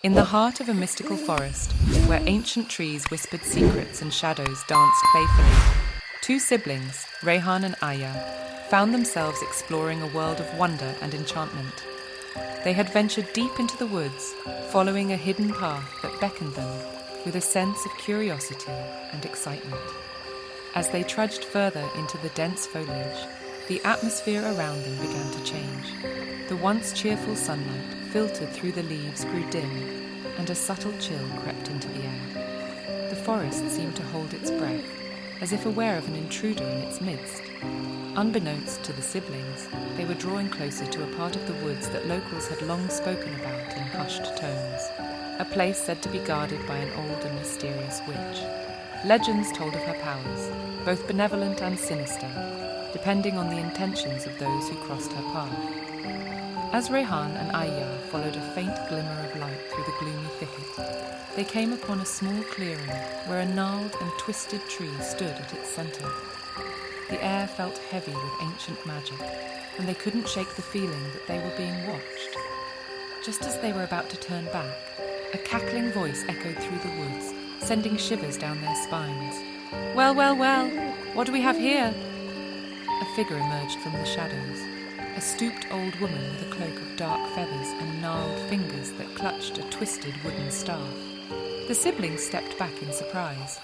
In the heart of a mystical forest, where ancient trees whispered secrets and shadows danced playfully, two siblings, Rehan and Aiyah, found themselves exploring a world of wonder and enchantment. They had ventured deep into the woods, following a hidden path that beckoned them with a sense of curiosity and excitement. As they trudged further into the dense foliage, the atmosphere around them began to change. The once cheerful sunlight filtered through the leaves grew dim, and a subtle chill crept into the air. The forest seemed to hold its breath, as if aware of an intruder in its midst. Unbeknownst to the siblings, they were drawing closer to a part of the woods that locals had long spoken about in hushed tones, a place said to be guarded by an old and mysterious witch. Legends told of her powers, both benevolent and sinister, depending on the intentions of those who crossed her path. As Rehan and Aiyah followed a faint glimmer of light through the gloomy thicket, they came upon a small clearing where a gnarled and twisted tree stood at its centre. The air felt heavy with ancient magic, and they couldn't shake the feeling that they were being watched. Just as they were about to turn back, a cackling voice echoed through the woods, sending shivers down their spines. "Well, well, well, what do we have here?" A figure emerged from the shadows, a stooped old woman with a cloak of dark feathers and gnarled fingers that clutched a twisted wooden staff. The siblings stepped back in surprise,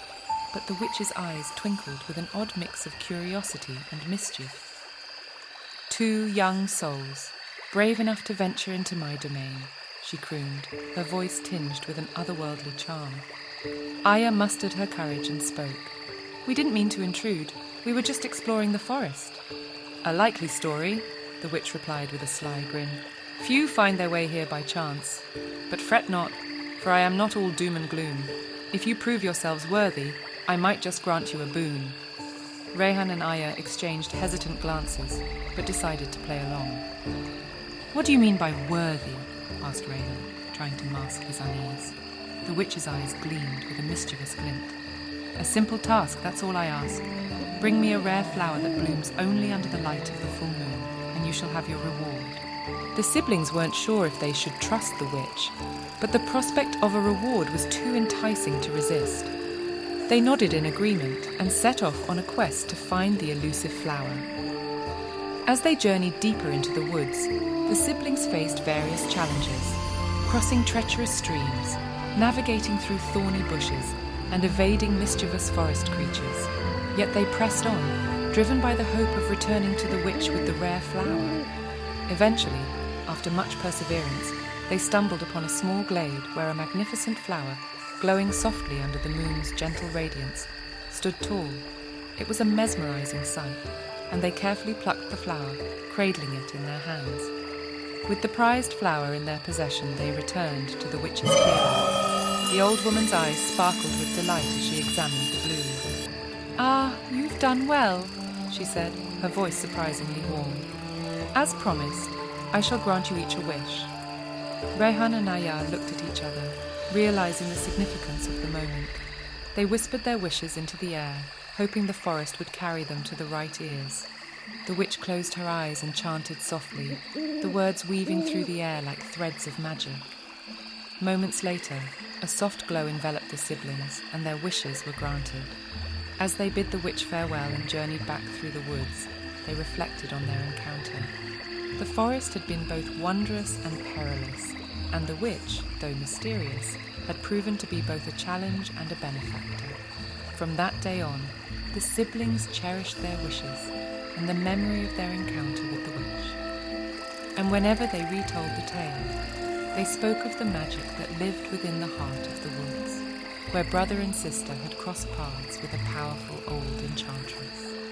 but the witch's eyes twinkled with an odd mix of curiosity and mischief. "Two young souls, brave enough to venture into my domain," she crooned, her voice tinged with an otherworldly charm. Aiyah mustered her courage and spoke. "We didn't mean to intrude. We were just exploring the forest." "A likely story," the witch replied with a sly grin. "Few find their way here by chance. But fret not, for I am not all doom and gloom. If you prove yourselves worthy, I might just grant you a boon." Rehan and Aiyah exchanged hesitant glances, but decided to play along. "What do you mean by worthy?" asked Rehan, trying to mask his unease. The witch's eyes gleamed with a mischievous glint. "A simple task, that's all I ask. Bring me a rare flower that blooms only under the light of the full moon, and you shall have your reward." The siblings weren't sure if they should trust the witch, but the prospect of a reward was too enticing to resist. They nodded in agreement and set off on a quest to find the elusive flower. As they journeyed deeper into the woods, the siblings faced various challenges, crossing treacherous streams, navigating through thorny bushes, and evading mischievous forest creatures. Yet they pressed on, driven by the hope of returning to the witch with the rare flower. Eventually, after much perseverance, they stumbled upon a small glade where a magnificent flower, glowing softly under the moon's gentle radiance, stood tall. It was a mesmerizing sight, and they carefully plucked the flower, cradling it in their hands. With the prized flower in their possession, they returned to the witch's clearing. The old woman's eyes sparkled with delight as she examined the bloom. "Ah, you've done well," she said, her voice surprisingly warm. "As promised, I shall grant you each a wish." Rehan and Aiyah looked at each other, realizing the significance of the moment. They whispered their wishes into the air, hoping the forest would carry them to the right ears. The witch closed her eyes and chanted softly, the words weaving through the air like threads of magic. Moments later, a soft glow enveloped the siblings, and their wishes were granted. As they bid the witch farewell and journeyed back through the woods, they reflected on their encounter. The forest had been both wondrous and perilous, and the witch, though mysterious, had proven to be both a challenge and a benefactor. From that day on, the siblings cherished their wishes and the memory of their encounter with the witch. And whenever they retold the tale, they spoke of the magic that lived within the heart of the woods, where brother and sister had crossed paths with a powerful old enchantress.